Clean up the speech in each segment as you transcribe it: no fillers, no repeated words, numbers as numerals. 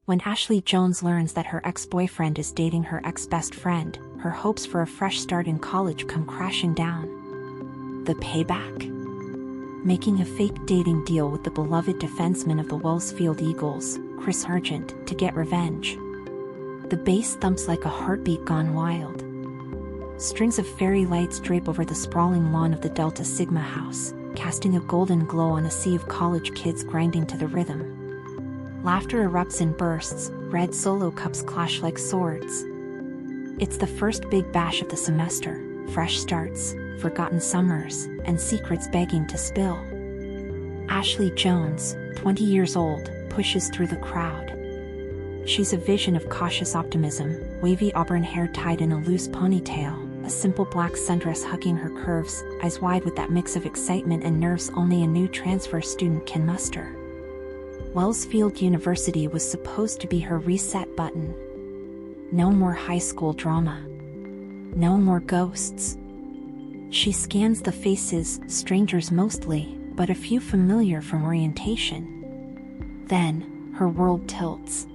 When Ashley Jones learns that her ex-boyfriend is dating her ex-best friend, her hopes for a fresh start in college come crashing down. The payback? Making a fake dating deal with the beloved defenseman of the Wellsfield Eagles, Kris Argent, to get revenge. The bass thumps like a heartbeat gone wild. Strings of fairy lights drape over the sprawling lawn of the Delta Sigma house, casting a golden glow on a sea of college kids grinding to the rhythm. Laughter erupts in bursts, red solo cups clash like swords. It's the first big bash of the semester, fresh starts, forgotten summers, and secrets begging to spill. Ashley Jones, 20 years old, pushes through the crowd. She's a vision of cautious optimism, wavy auburn hair tied in a loose ponytail, a simple black sundress hugging her curves, eyes wide with that mix of excitement and nerves only a new transfer student can muster. Wellsfield University was supposed to be her reset button. No more high school drama. No more ghosts. She scans the faces, strangers mostly, but a few familiar from orientation. Then, her world tilts.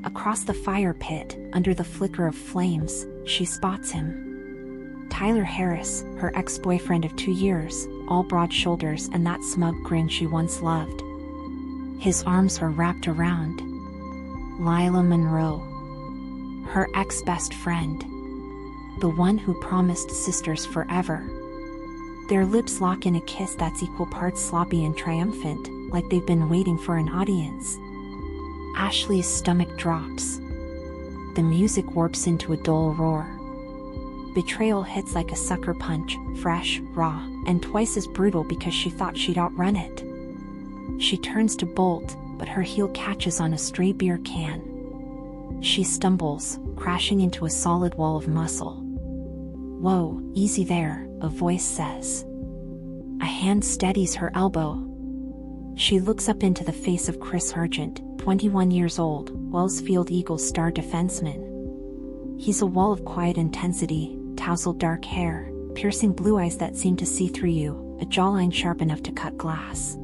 Across the fire pit, under the flicker of flames, she spots him. Tyler Harris, her ex-boyfriend of 2 years, all broad shoulders and that smug grin she once loved. His arms were wrapped around Lila Monroe, her ex-best friend, the one who promised sisters forever. Their lips lock in a kiss that's equal parts sloppy and triumphant, like they've been waiting for an audience. Ashley's stomach drops. The music warps into a dull roar. Betrayal hits like a sucker punch, fresh, raw, and twice as brutal because she thought she'd outrun it. She turns to bolt, but her heel catches on a stray beer can. She stumbles, crashing into a solid wall of muscle. "Whoa, easy there," a voice says. A hand steadies her elbow. She looks up into the face of Kris Argent, 21 years old, Wellsfield Eagles star defenseman. He's a wall of quiet intensity, tousled dark hair, piercing blue eyes that seem to see through you, a jawline sharp enough to cut glass.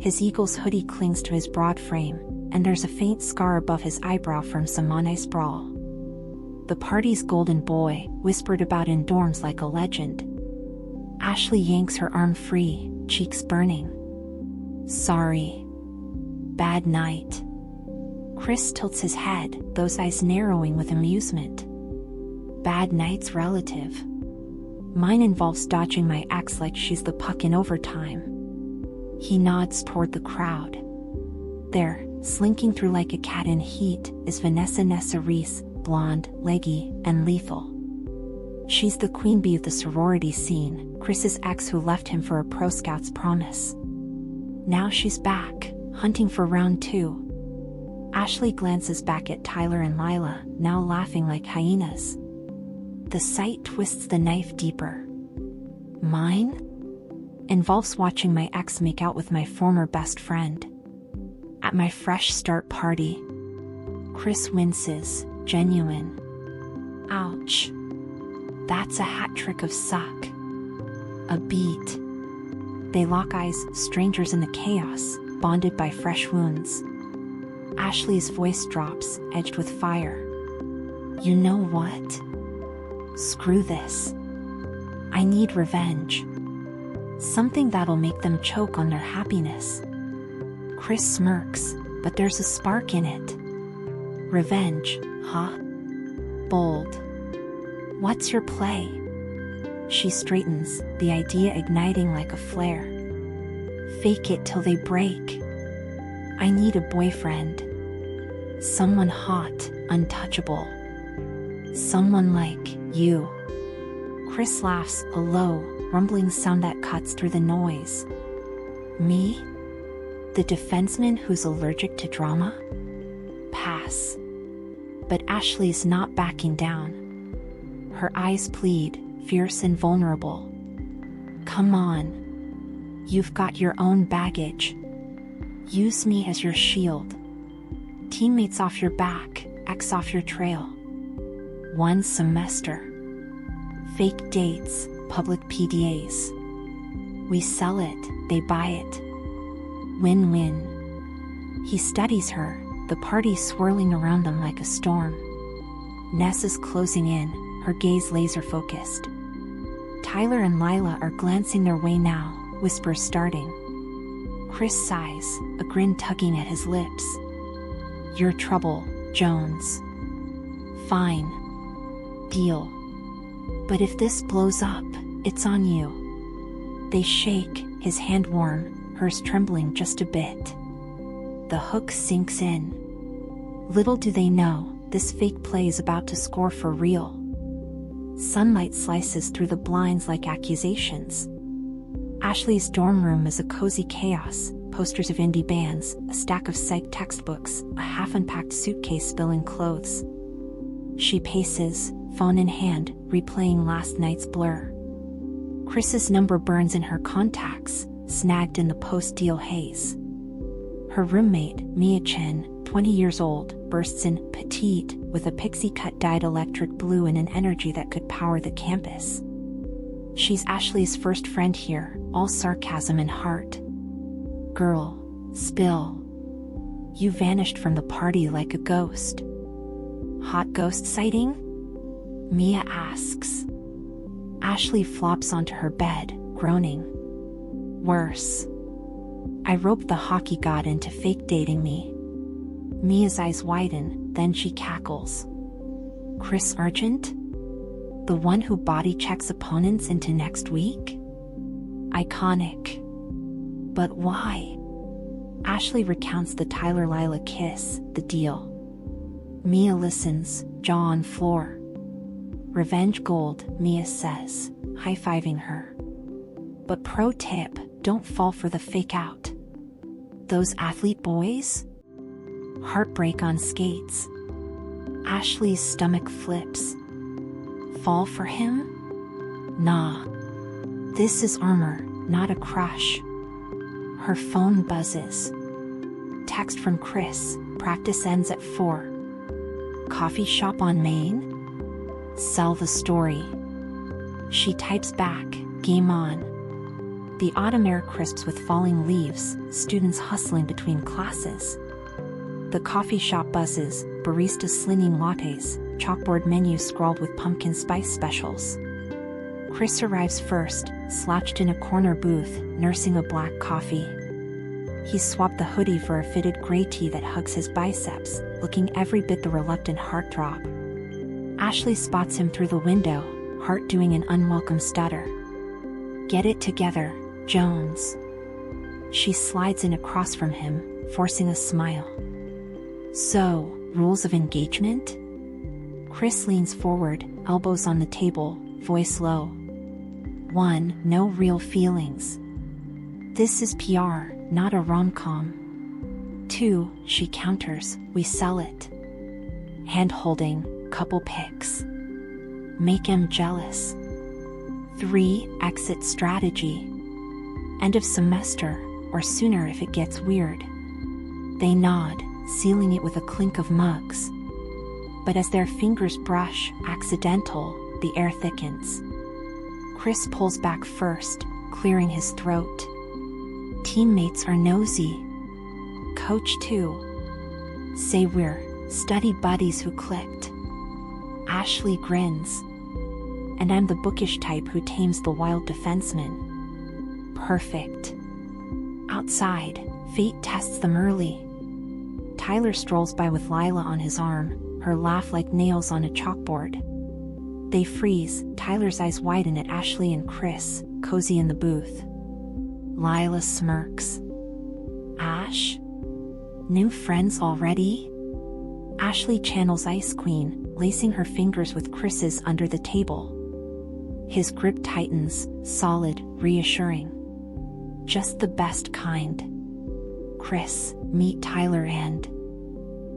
His Eagles hoodie clings to his broad frame, and there's a faint scar above his eyebrow from some Monday sprawl. The party's golden boy, whispered about in dorms like a legend. Ashley yanks her arm free, cheeks burning. "Sorry. Bad night." Kris tilts his head, those eyes narrowing with amusement. "Bad night's relative. Mine involves dodging my ex like she's the puck in overtime." He nods toward the crowd. There, slinking through like a cat in heat, is Vanessa Reese, blonde, leggy, and lethal. She's the queen bee of the sorority scene, Kris's ex who left him for a pro scout's promise. Now she's back, hunting for round 2. Ashley glances back at Tyler and Lila, now laughing like hyenas. The sight twists the knife deeper. Mine? Involves watching my ex make out with my former best friend. At my fresh start party. Kris winces, genuine. Ouch. That's a hat trick of suck. A beat. They lock eyes, strangers in the chaos, bonded by fresh wounds. Ashley's voice drops, edged with fire. "You know what? Screw this. I need revenge. Something that'll make them choke on their happiness." Kris smirks, but there's a spark in it. "Revenge, huh? Bold. What's your play?" She straightens, the idea igniting like a flare. "Fake it till they break. I need a boyfriend. Someone hot, untouchable. Someone like you." Kris laughs, a low, rumbling sound that cuts through the noise. "Me? The defenseman who's allergic to drama?" Pass. But Ashley's not backing down. Her eyes plead, fierce and vulnerable. "Come on. You've got your own baggage. Use me as your shield. Teammates off your back, ex off your trail. One semester. Fake dates, public PDAs. We sell it, they buy it. Win-win." He studies her, the party swirling around them like a storm. Ness is closing in, her gaze laser-focused. Tyler and Lila are glancing their way now, whispers starting. Kris sighs, a grin tugging at his lips. "Your trouble, Jones." "Fine. Deal. But if this blows up, it's on you." They shake, his hand warm, hers trembling just a bit. The hook sinks in. Little do they know, this fake play is about to score for real. Sunlight slices through the blinds like accusations. Ashley's dorm room is a cozy chaos, posters of indie bands, a stack of psych textbooks, a half-unpacked suitcase spilling clothes. She paces, phone in hand, replaying last night's blur. Kris's number burns in her contacts, snagged in the post-deal haze. Her roommate, Mia Chen, 20 years old, bursts in, petite, with a pixie-cut dyed electric blue and an energy that could power the campus. She's Ashley's first friend here, all sarcasm and heart. "Girl, spill. You vanished from the party like a ghost." "Hot ghost sighting?" Mia asks. Ashley flops onto her bed, groaning. "Worse. I roped the hockey god into fake dating me." Mia's eyes widen, then she cackles. "Kris Argent? The one who body checks opponents into next week?" Iconic. But why? Ashley recounts the Tyler-Lila kiss, the deal. Mia listens, jaw on floor. "Revenge gold," Mia says, high-fiving her. "But pro tip, don't fall for the fake out. Those athlete boys? Heartbreak on skates." Ashley's stomach flips. Fall for him? Nah. This is armor, not a crush. Her phone buzzes. Text from Kris, practice ends at 4. Coffee shop on Main? Sell the story. She types back, game on. The autumn air crisps with falling leaves, students hustling between classes. The coffee shop buzzes, baristas slinging lattes, chalkboard menus scrawled with pumpkin spice specials. Kris arrives first, slouched in a corner booth, nursing a black coffee. He's swapped the hoodie for a fitted gray tee that hugs his biceps, looking every bit the reluctant heartthrob. Ashley spots him through the window, heart doing an unwelcome stutter. "Get it together, Jones." She slides in across from him, forcing a smile. "So, rules of engagement?" Kris leans forward, elbows on the table, voice low. 1. No real feelings. This is PR, not a rom-com. 2. She counters, we sell it. Hand-holding, couple pics. Make him jealous. 3. Exit strategy. End of semester, or sooner if it gets weird. They nod, sealing it with a clink of mugs. But as their fingers brush, accidental, the air thickens. Kris pulls back first, clearing his throat. Teammates are nosy. Coach too. Say we're study buddies who clicked. Ashley grins. And I'm the bookish type who tames the wild defenseman. Perfect. Outside, fate tests them early. Tyler strolls by with Lila on his arm, her laugh like nails on a chalkboard. They freeze, Tyler's eyes widen at Ashley and Kris, cozy in the booth. Lila smirks. Ash? New friends already? Ashley channels Ice Queen, lacing her fingers with Kris's under the table. His grip tightens, solid, reassuring. Just the best kind. Kris, meet Tyler and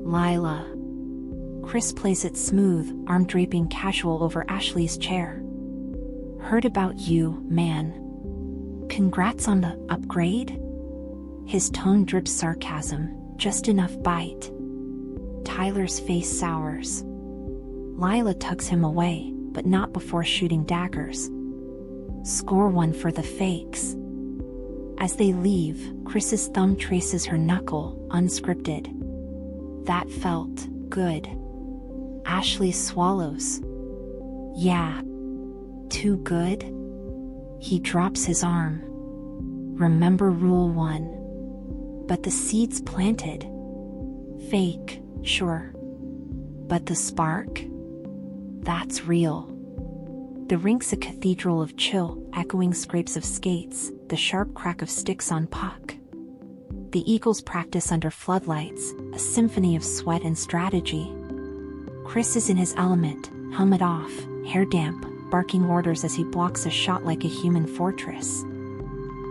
Lila. Kris plays it smooth, arm draping casual over Ashley's chair. Heard about you, man. Congrats on the upgrade? His tone drips sarcasm, just enough bite. Tyler's face sours. Lila tugs him away, but not before shooting daggers. Score one for the fakes. As they leave, Kris's thumb traces her knuckle, unscripted. That felt good. Ashley swallows. Yeah. Too good? He drops his arm. Remember rule 1. But the seed's planted. Fake, sure. But the spark? That's real. The rink's a cathedral of chill, echoing scrapes of skates, the sharp crack of sticks on puck. The Eagles practice under floodlights, a symphony of sweat and strategy. Kris is in his element, helmet off, hair damp, barking orders as he blocks a shot like a human fortress.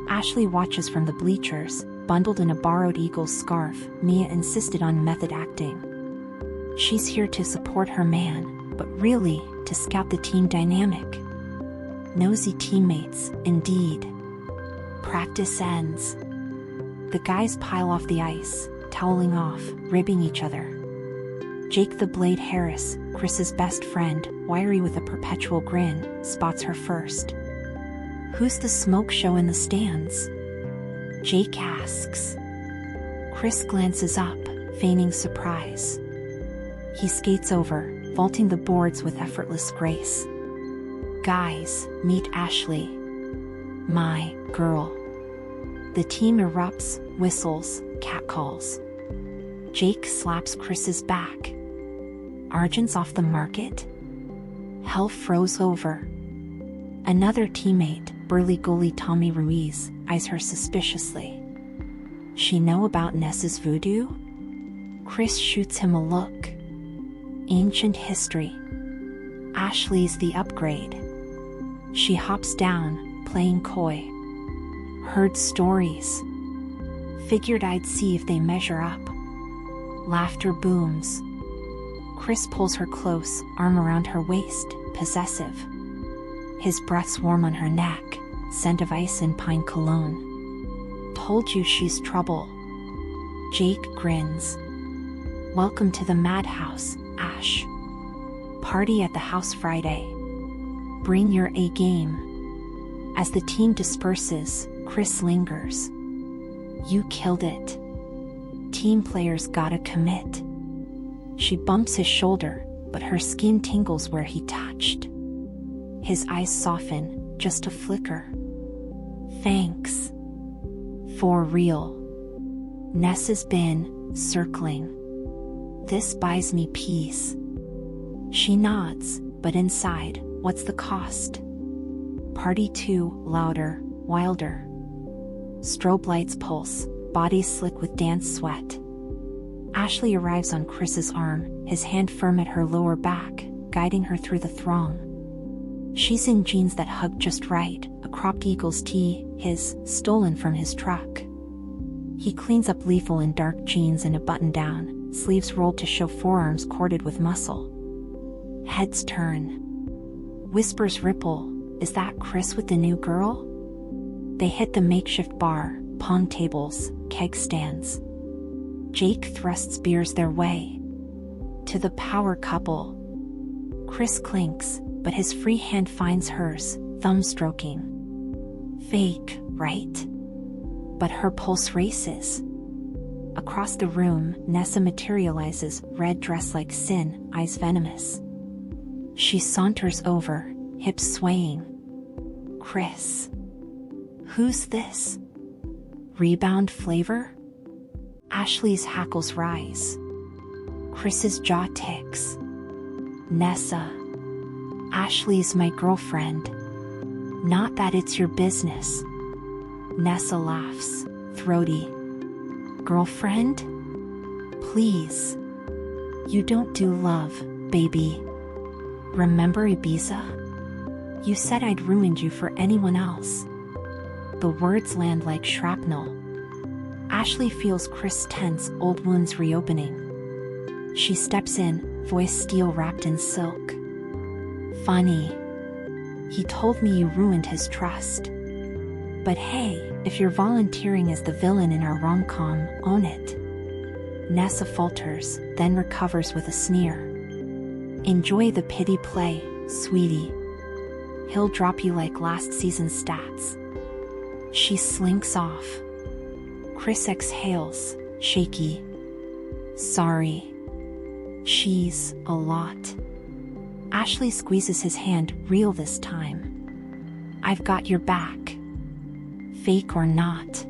Ashley watches from the bleachers, bundled in a borrowed Eagles scarf. Mia insisted on method acting. She's here to support her man, but really, to scout the team dynamic. Nosy teammates, indeed. Practice ends. The guys pile off the ice, toweling off, ribbing each other. Jake the Blade Harris, Kris's best friend, wiry with a perpetual grin, spots her first. Who's the smoke show in the stands? Jake asks. Kris glances up, feigning surprise. He skates over, vaulting the boards with effortless grace. Guys, meet Ashley. My girl. The team erupts, whistles, catcalls. Jake slaps Kris's back. Argent's off the market? Hell froze over. Another teammate, burly goalie Tommy Ruiz, eyes her suspiciously. She know about Nessa's voodoo? Kris shoots him a look. Ancient history. Ashley's the upgrade. She hops down, playing coy. Heard stories. Figured I'd see if they measure up. Laughter booms. Kris pulls her close, arm around her waist, possessive. His breath's warm on her neck, scent of ice and pine cologne. Told you she's trouble. Jake grins. Welcome to the madhouse, Ash. Party at the house Friday. Bring your A game. As the team disperses, Kris lingers. You killed it. Team players gotta commit. She bumps his shoulder, but her skin tingles where he touched. His eyes soften, just a flicker. Thanks. For real. Nessa's been circling. This buys me peace. She nods, but inside, what's the cost? Party 2, louder, wilder. Strobe lights pulse, body slick with dance sweat. Ashley arrives on Kris's arm, his hand firm at her lower back, guiding her through the throng. She's in jeans that hug just right, a cropped Eagles tee, his, stolen from his truck. He cleans up lethal in dark jeans and a button-down, sleeves rolled to show forearms corded with muscle. Heads turn. Whispers ripple, is that Kris with the new girl? They hit the makeshift bar, pong tables, keg stands. Jake thrusts beers their way. To the power couple. Kris clinks, but his free hand finds hers, thumb stroking. Fake, right? But her pulse races. Across the room, Nessa materializes, red dress like sin, eyes venomous. She saunters over, hips swaying. Kris. Who's this? Rebound flavor? Ashley's hackles rise. Kris's jaw ticks. Nessa. Ashley's my girlfriend. Not that it's your business. Nessa laughs, throaty. Girlfriend? Please. You don't do love, baby. Remember Ibiza? You said I'd ruined you for anyone else. The words land like shrapnel. Ashley feels Kris tense, old wounds reopening. She steps in, voice steel wrapped in silk. Funny. He told me you ruined his trust. But hey, if you're volunteering as the villain in our rom-com, own it. Nessa falters, then recovers with a sneer. Enjoy the pity play, sweetie. He'll drop you like last season's stats. She slinks off. Kris exhales, shaky. Sorry. She's a lot. Ashley squeezes his hand real this time. I've got your back. Fake or not.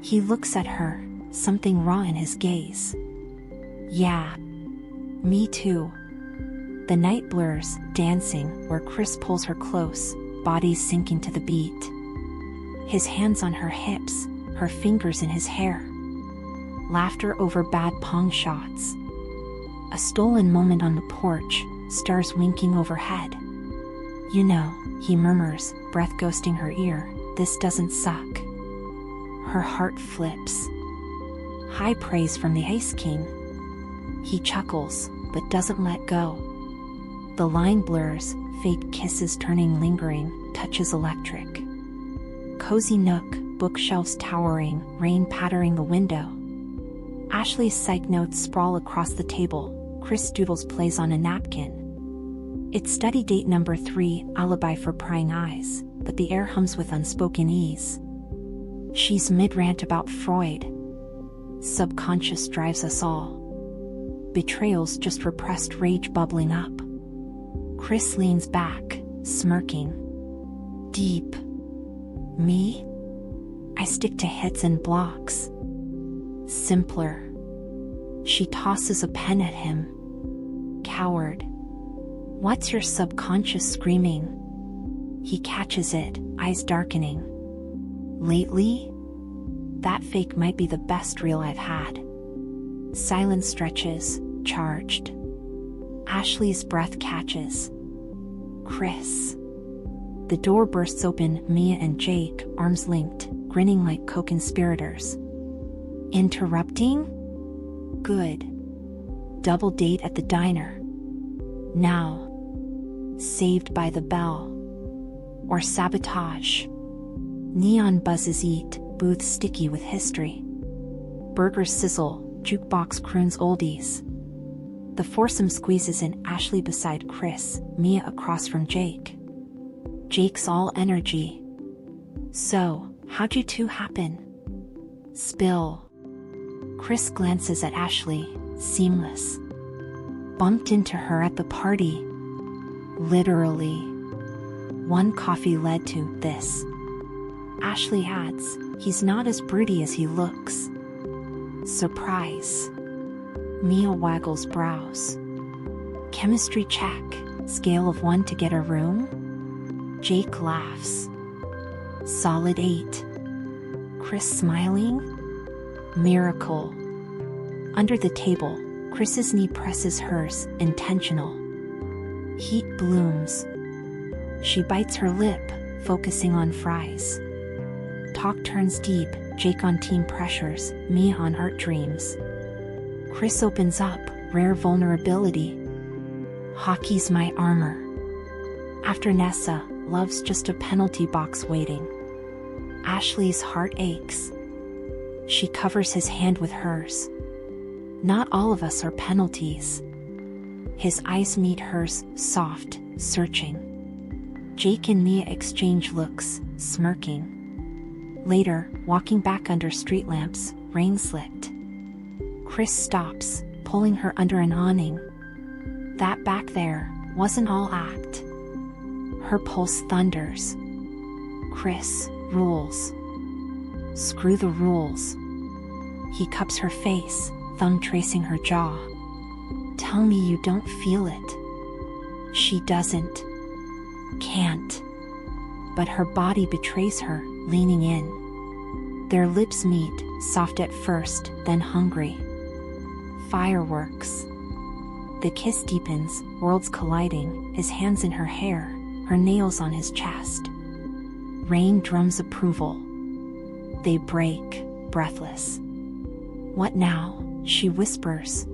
He looks at her, something raw in his gaze. Yeah. Me too. The night blurs, dancing, where Kris pulls her close, bodies sinking to the beat. His hands on her hips, her fingers in his hair. Laughter over bad pong shots. A stolen moment on the porch, stars winking overhead. You know, he murmurs, breath ghosting her ear, this doesn't suck. Her heart flips. High praise from the Ice King. He chuckles, but doesn't let go. The line blurs, fake kisses turning lingering, touches electric. Cozy nook, bookshelves towering, rain pattering the window. Ashley's psych notes sprawl across the table, Kris doodles plays on a napkin. It's study date number 3, alibi for prying eyes, but the air hums with unspoken ease. She's mid-rant about Freud. Subconscious drives us all. Betrayal's just repressed rage bubbling up. Kris leans back, smirking. Deep. Me? I stick to hits and blocks. Simpler. She tosses a pen at him. Coward. What's your subconscious screaming? He catches it, eyes darkening. Lately? That fake might be the best real I've had. Silence stretches, charged. Ashley's breath catches. Kris. The door bursts open, Mia and Jake, arms linked, grinning like co-conspirators. Interrupting? Good. Double date at the diner. Now. Saved by the bell. Or sabotage. Neon buzzes eat, booths sticky with history. Burgers sizzle, jukebox croons oldies. The foursome squeezes in, Ashley beside Kris, Mia across from Jake. Jake's all energy. So, how'd you two happen? Spill. Kris glances at Ashley, seamless. Bumped into her at the party. Literally. One coffee led to this. Ashley adds, he's not as broody as he looks. Surprise. Mia waggles brows. Chemistry check, scale of 1 to get a room? Jake laughs. Solid 8. Kris smiling? Miracle. Under the table, Kris's knee presses hers, intentional. Heat blooms. She bites her lip, focusing on fries. Talk turns deep, Jake on team pressures, Mia on art dreams. Kris opens up, rare vulnerability. Hockey's my armor. After Nessa, love's just a penalty box waiting. Ashley's heart aches. She covers his hand with hers. Not all of us are penalties. His eyes meet hers, soft, searching. Jake and Mia exchange looks, smirking. Later, walking back under street lamps, rain slicked. Kris stops, pulling her under an awning. That back there wasn't all act. Her pulse thunders. Kris, rules. Screw the rules. He cups her face, thumb tracing her jaw. Tell me you don't feel it. She doesn't. Can't. But her body betrays her, leaning in. Their lips meet, soft at first, then hungry. Fireworks. The kiss deepens, worlds colliding, his hands in her hair, her nails on his chest. Rain drums approval. They break, breathless. What now? She whispers.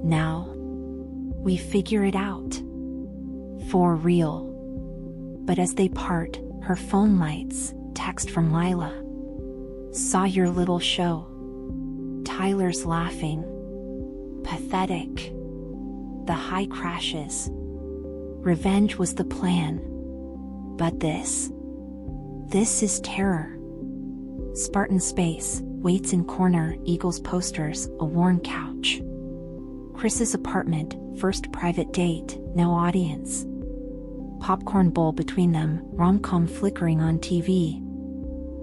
Now? We figure it out. For real. But as they part, her phone lights, text from Lila. Saw your little show. Tyler's laughing. Pathetic. The high crashes. Revenge was the plan. But this is terror. Spartan space, Waits in corner, Eagles posters, a worn couch. Kris's apartment, first private date, no audience. Popcorn bowl between them, rom-com flickering on TV.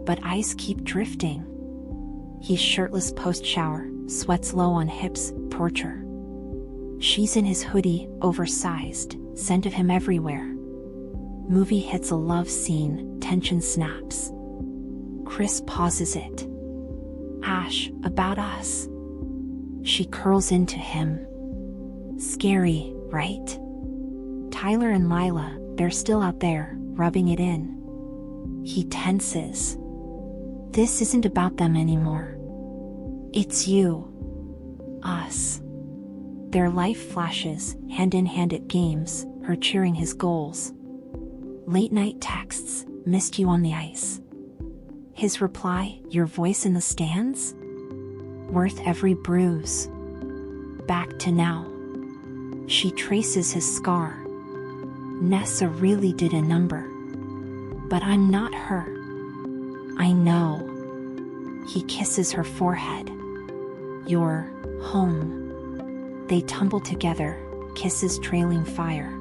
But eyes keep drifting. He's shirtless post-shower, sweats low on hips, torture. She's in his hoodie, oversized, scent of him everywhere. Movie hits a love scene, tension snaps. Kris pauses it. Ash, about us. She curls into him. Scary, right? Tyler and Lila, they're still out there, rubbing it in. He tenses. This isn't about them anymore. It's you. Us. Their life flashes, hand in hand at games, her cheering his goals. Late night texts, missed you on the ice. His reply, your voice in the stands? Worth every bruise. Back to now. She traces his scar. Nessa really did a number. But I'm not her. I know. He kisses her forehead. You're home. They tumble together, kisses trailing fire.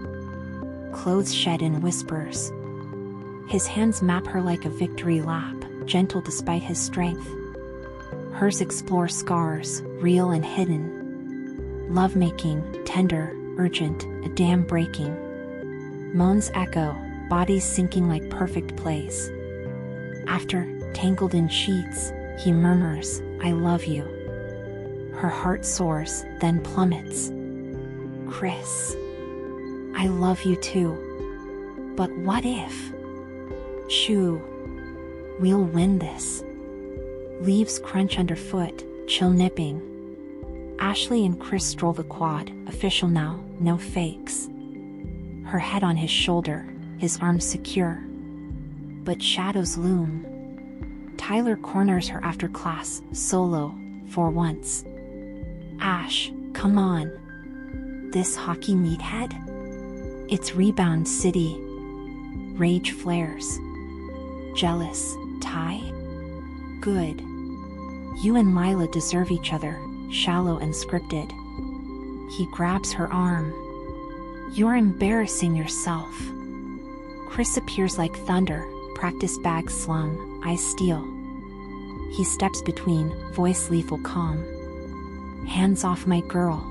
Clothes shed in whispers. His hands map her like a victory lap, gentle despite his strength. Hers explore scars, real and hidden. Lovemaking, tender, urgent, a dam breaking. Moans echo, bodies sinking like perfect plays. After, tangled in sheets, he murmurs, I love you. Her heart soars, then plummets. Kris. I love you too. But what if? Shoo. We'll win this. Leaves crunch underfoot, chill nipping. Ashley and Kris stroll the quad, official now, no fakes. Her head on his shoulder, his arms secure. But shadows loom. Tyler corners her after class, solo, for once. Ash, come on. This hockey meathead? It's rebound city. Rage flares. Jealous, Ty? Good. You and Lila deserve each other, shallow and scripted. He grabs her arm. You're embarrassing yourself. Kris appears like thunder, practice bag slung, eyes steel. He steps between, voice lethal calm. Hands off my girl.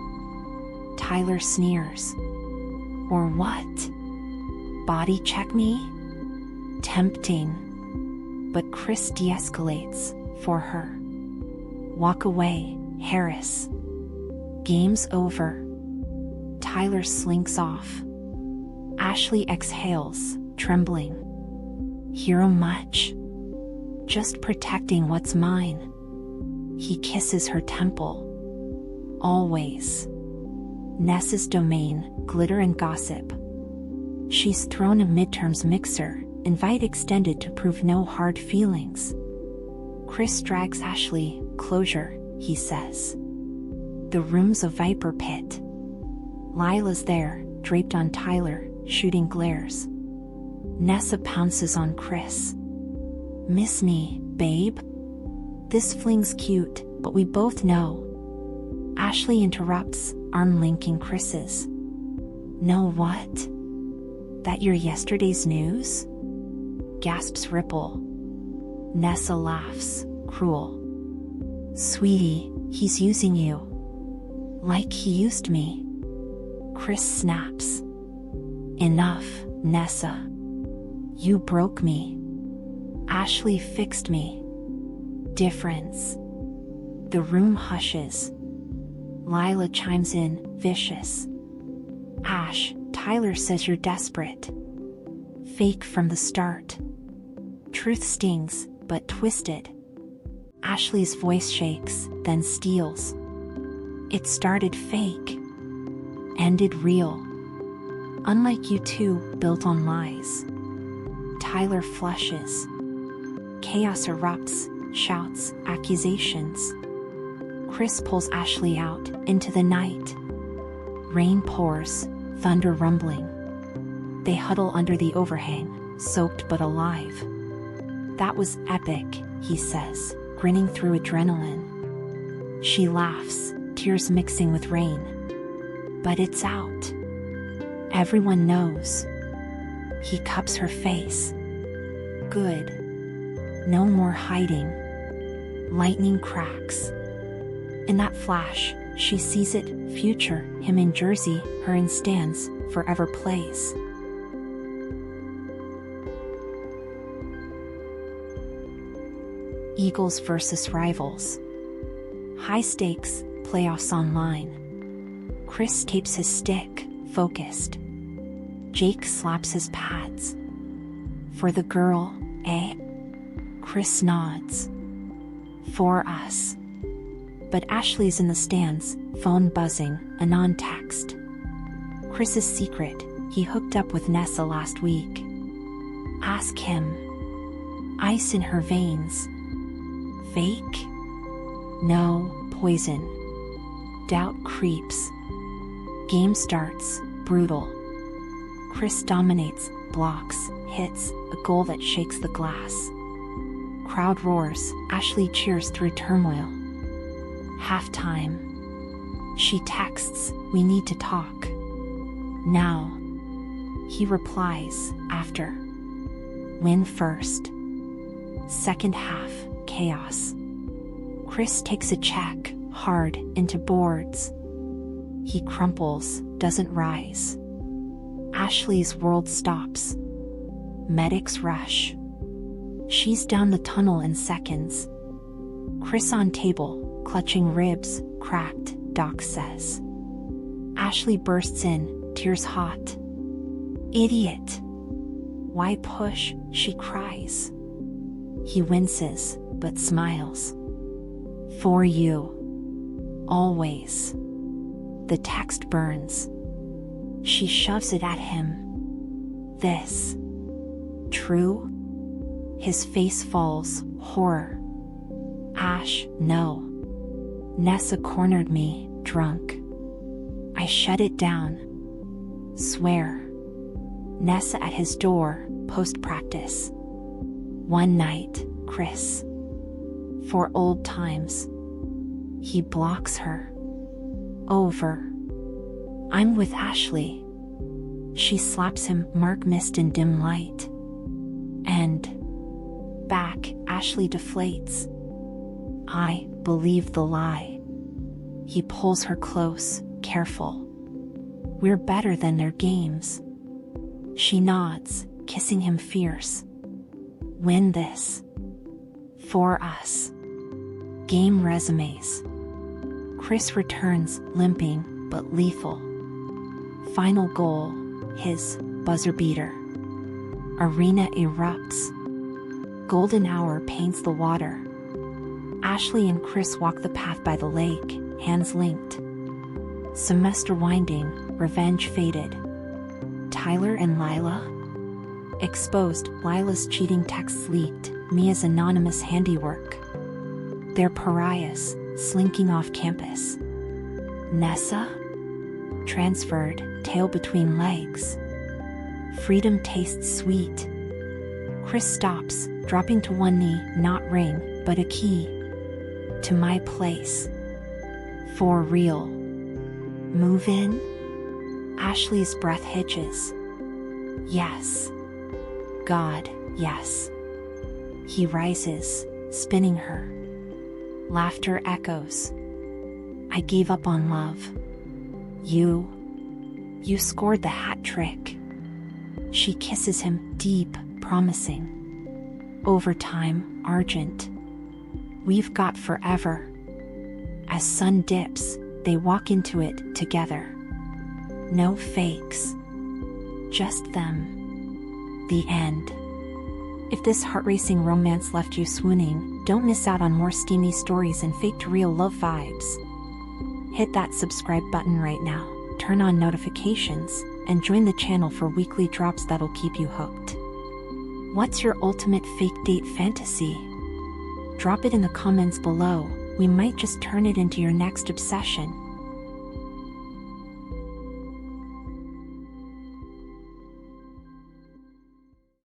Tyler sneers. Or what? Body check me? Tempting. But Kris de-escalates, for her. Walk away, Harris. Game's over. Tyler slinks off. Ashley exhales, trembling. Hero much? Just protecting what's mine. He kisses her temple. Always. Nessa's domain, glitter and gossip. She's thrown a midterms mixer, invite extended to prove no hard feelings. Kris drags Ashley, closure, he says. The room's a viper pit. Lila's there, draped on Tyler, shooting glares. Nessa pounces on Kris. Miss me, babe? This fling's cute, but we both know. Ashley interrupts, arm linking Kris's. Know what? That you're yesterday's news? Gasps ripple. Nessa laughs, cruel. Sweetie, he's using you. Like he used me. Kris snaps. Enough, Nessa. You broke me. Ashley fixed me. Difference. The room hushes. Lila chimes in, vicious. Ash, Tyler says you're desperate. Fake from the start. Truth stings, but twisted. Ashley's voice shakes, then steals. It started fake. Ended real. Unlike you two, built on lies. Tyler flushes. Chaos erupts, shouts, accusations. Kris pulls Ashley out, into the night. Rain pours, thunder rumbling. They huddle under the overhang, soaked but alive. That was epic, he says, grinning through adrenaline. She laughs, tears mixing with rain. But it's out. Everyone knows. He cups her face. Good. No more hiding. Lightning cracks. In that flash, she sees it, future, him in jersey, her in stands, forever plays. Eagles versus rivals. High stakes, playoffs online. Kris tapes his stick, focused. Jake slaps his pads. For the girl, eh? Kris nods. For us. But Ashley's in the stands, phone buzzing, anon text. Kris's secret, he hooked up with Nessa last week. Ask him. Ice in her veins. Fake? No, poison. Doubt creeps. Game starts, brutal. Kris dominates, blocks, hits, a goal that shakes the glass. Crowd roars, Ashley cheers through turmoil. Halftime. She texts, we need to talk. Now. He replies, after. Win first. Second half, chaos. Kris takes a check, hard, into boards. He crumples, doesn't rise. Ashley's world stops. Medics rush. She's down the tunnel in seconds. Kris on table, clutching ribs, cracked, Doc says. Ashley bursts in, tears hot. Idiot! Why push, she cries. He winces, but smiles. For you. Always. The text burns. She shoves it at him. This. True? His face falls, horror. Ash, no. Nessa cornered me, drunk. I shut it down. Swear. Nessa at his door, post-practice. One night, Kris. For old times. He blocks her. Over. I'm with Ashley. She slaps him, mark missed in dim light. And. Back, Ashley deflates. I believe the lie. He pulls her close, careful. We're better than their games. She nods, kissing him fierce. Win this. For us. Game resumes. Kris returns, limping, but lethal. Final goal, his buzzer beater. Arena erupts. Golden hour paints the water. Ashley and Kris walk the path by the lake, hands linked. Semester winding, revenge faded. Tyler and Lila? Exposed, Lila's cheating texts leaked, Mia's anonymous handiwork. They're pariahs, slinking off campus. Nessa? Transferred, tail between legs. Freedom tastes sweet. Kris stops, dropping to one knee, not ring, but a key. To my place. For real. Move in? Ashley's breath hitches. Yes. God, yes. He rises, spinning her. Laughter echoes. I gave up on love. You scored the hat trick. She kisses him, deep, promising. Overtime, Argent. We've got forever. As sun dips, they walk into it together. No fakes. Just them. The end. If this heart-racing romance left you swooning, don't miss out on more steamy stories and fake-to-real love vibes. Hit that subscribe button right now, turn on notifications, and join the channel for weekly drops that'll keep you hooked. What's your ultimate fake date fantasy? Drop it in the comments below, we might just turn it into your next obsession.